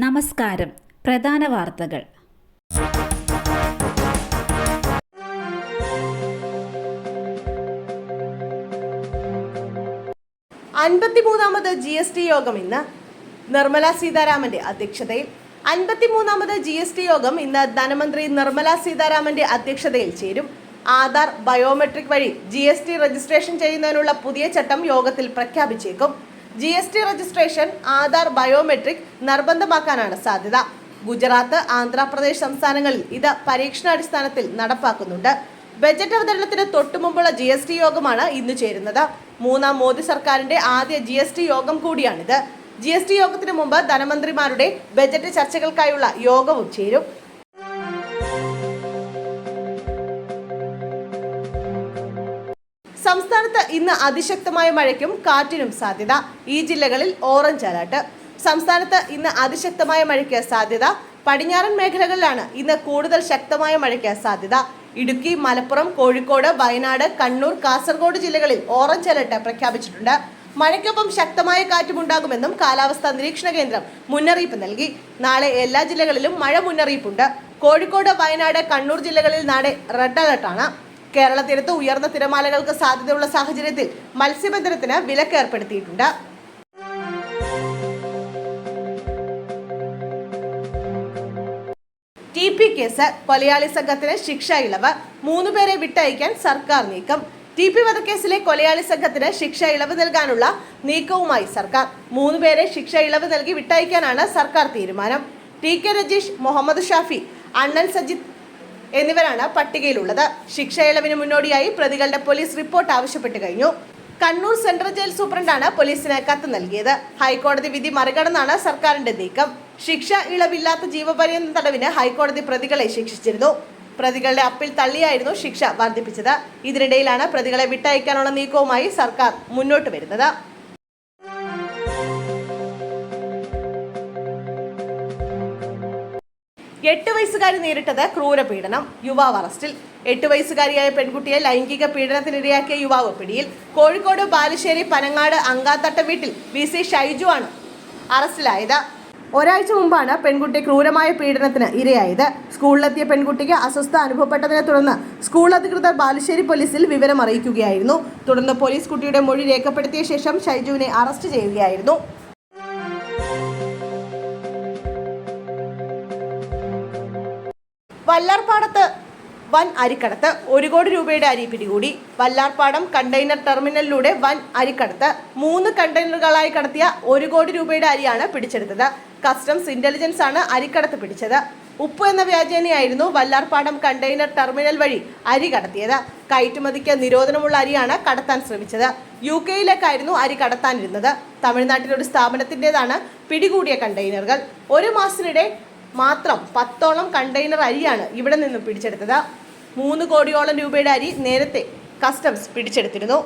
നമസ്കാരം. പ്രധാന വാർത്തകൾ. 53ാമത് GST യോഗം ഇന്ന്. നിർമ്മല സീതാരാമന്റെ അധ്യക്ഷതയിൽ. 53ാമത് GST യോഗം ഇന്ന് ധനമന്ത്രി നിർമ്മല സീതാരാമന്റെ അധ്യക്ഷതയിൽ ചേരും. ആധാർ ബയോമെട്രിക് വഴി GST രജിസ്ട്രേഷൻ ചെയ്യുന്നതിനുള്ള പുതിയ ചട്ടം യോഗത്തിൽ പ്രഖ്യാപിച്ചേക്കും. GST രജിസ്ട്രേഷൻ ആധാർ ബയോമെട്രിക് നിർബന്ധമാക്കാനാണ് സാധ്യത. ഗുജറാത്ത്, ആന്ധ്രാപ്രദേശ് സംസ്ഥാനങ്ങളിൽ ഇത് പരീക്ഷണാടിസ്ഥാനത്തിൽ നടപ്പാക്കുന്നുണ്ട്. ബജറ്റ് അവതരണത്തിന് തൊട്ടുമുമ്പുള്ള GST യോഗമാണ് ഇന്ന് ചേരുന്നത്. മൂന്നാം മോദി സർക്കാരിന്റെ ആദ്യ GST യോഗം കൂടിയാണിത്. GST യോഗത്തിന് മുമ്പ് ധനമന്ത്രിമാരുടെ ബജറ്റ് ചർച്ചകൾക്കായുള്ള യോഗവും ചേരും. സംസ്ഥാനത്ത് ഇന്ന് അതിശക്തമായ മഴയ്ക്കും കാറ്റിനും സാധ്യത. ഈ ജില്ലകളിൽ ഓറഞ്ച് അലർട്ട്. സംസ്ഥാനത്ത് ഇന്ന് അതിശക്തമായ മഴയ്ക്ക് സാധ്യത. പടിഞ്ഞാറൻ മേഖലകളിലാണ് ഇന്ന് കൂടുതൽ ശക്തമായ മഴയ്ക്ക് സാധ്യത. ഇടുക്കി, മലപ്പുറം, കോഴിക്കോട്, വയനാട്, കണ്ണൂർ, കാസർഗോഡ് ജില്ലകളിൽ ഓറഞ്ച് അലർട്ട് പ്രഖ്യാപിച്ചിട്ടുണ്ട്. മഴയ്ക്കൊപ്പം ശക്തമായ കാറ്റുമുണ്ടാകുമെന്നും കാലാവസ്ഥാ നിരീക്ഷണ കേന്ദ്രം മുന്നറിയിപ്പ് നൽകി. നാളെ എല്ലാ ജില്ലകളിലും മഴ മുന്നറിയിപ്പുണ്ട്. കോഴിക്കോട്, വയനാട്, കണ്ണൂർ ജില്ലകളിൽ നാളെ റെഡ് അലർട്ടാണ്. കേരള തീരത്ത് ഉയർന്ന തിരമാലകൾക്ക് സാധ്യതയുള്ള സാഹചര്യത്തിൽ മത്സ്യബന്ധനത്തിന് വിലക്ക് ഏർപ്പെടുത്തിയിട്ടുണ്ട്. TP case. കൊലയാളി സംഘത്തിന് ശിക്ഷ ഇളവ്. 3 പേരെ വിട്ടയക്കാൻ സർക്കാർ നീക്കം. TP വധക്കേസിലെ കൊലയാളി സംഘത്തിന് ശിക്ഷ ഇളവ് നൽകാനുള്ള നീക്കവുമായി സർക്കാർ. 3 പേരെ ശിക്ഷ ഇളവ് നൽകി വിട്ടയക്കാനാണ് സർക്കാർ തീരുമാനം. TK രജീഷ്, മുഹമ്മദ് ഷാഫി, അണ്ണൻ സജിത്ത് എന്നിവരാണ് പട്ടികയിലുള്ളത്. ശിക്ഷ ഇളവിന് മുന്നോടിയായി പ്രതികളുടെ പോലീസ് റിപ്പോർട്ട് ആവശ്യപ്പെട്ടു കഴിഞ്ഞു. കണ്ണൂർ സെൻട്രൽ ജയിൽ സൂപ്രണ്ടാണ് പോലീസിന് കത്ത് നൽകിയത്. ഹൈക്കോടതി വിധി മറികടന്നാണ് സർക്കാരിന്റെ നീക്കം. ശിക്ഷ ഇളവില്ലാത്ത ജീവപര്യന്തം തടവിന് ഹൈക്കോടതി പ്രതികളെ ശിക്ഷിച്ചിരുന്നു. പ്രതികളുടെ അപ്പീൽ തള്ളിയായിരുന്നു ശിക്ഷ വർദ്ധിപ്പിച്ചത്. ഇതിനിടയിലാണ് പ്രതികളെ വിട്ടയക്കാനുള്ള നീക്കവുമായി സർക്കാർ മുന്നോട്ട് വരുന്നത്. 8 വയസ്സുകാരി നേരിട്ടത് ക്രൂരപീഡനം. യുവാവ് അറസ്റ്റിൽ. 8 വയസ്സുകാരിയായ പെൺകുട്ടിയെ ലൈംഗിക പീഡനത്തിനിരയാക്കിയ യുവാവ് പിടിയിൽ. കോഴിക്കോട് ബാലുശ്ശേരി പനങ്ങാട് അങ്കാത്തട്ട വീട്ടിൽ VC ഷൈജു ആണ് അറസ്റ്റിലായത്. ഒരാഴ്ച മുമ്പാണ് പെൺകുട്ടി ക്രൂരമായ പീഡനത്തിന് ഇരയായത്. സ്കൂളിലെത്തിയ പെൺകുട്ടിക്ക് അസ്വസ്ഥത അനുഭവപ്പെട്ടതിനെ തുടർന്ന് സ്കൂൾ അധികൃതർ ബാലുശ്ശേരി പോലീസിൽ വിവരം അറിയിക്കുകയായിരുന്നു. തുടർന്ന് പോലീസ് കുട്ടിയുടെ മൊഴി രേഖപ്പെടുത്തിയ ശേഷം ഷൈജുവിനെ അറസ്റ്റ് ചെയ്യുകയായിരുന്നു. വല്ലാർപാടത്ത് വൻ അരിക്കടത്ത്. 1 കോടി രൂപയുടെ അരി പിടികൂടി. വല്ലാർപാടം കണ്ടെയ്നർ ടെർമിനലിലൂടെ വൻ അരിക്കടത്ത്. 3 കണ്ടെയ്നറുകളായി കടത്തിയ 1 കോടി രൂപയുടെ അരിയാണ് പിടിച്ചെടുത്തത്. കസ്റ്റംസ് ഇന്റലിജൻസ് ആണ് അരിക്കടത്ത് പിടിച്ചത്. ഉപ്പ് എന്ന വ്യാജേനയായിരുന്നു വല്ലാർപാടം കണ്ടെയ്നർ ടെർമിനൽ വഴി അരി കടത്തിയത്. കയറ്റുമതിക്ക് നിരോധനമുള്ള അരിയാണ് കടത്താൻ ശ്രമിച്ചത്. UK-യിലേക്കായിരുന്നു അരി കടത്താനിരുന്നത്. തമിഴ്നാട്ടിലെ ഒരു സ്ഥാപനത്തിൻ്റെതാണ് പിടികൂടിയ കണ്ടെയ്നറുകൾ. 1 മാസത്തിനിടെ മാത്രം 10ഓളം കണ്ടെയ്നർ അരിയാണ് ഇവിടെ നിന്നും പിടിച്ചെടുത്തത്. 3 കോടിയോളം രൂപയുടെ അരി നേരത്തെ കസ്റ്റംസ് പിടിച്ചെടുത്തിരുന്നു.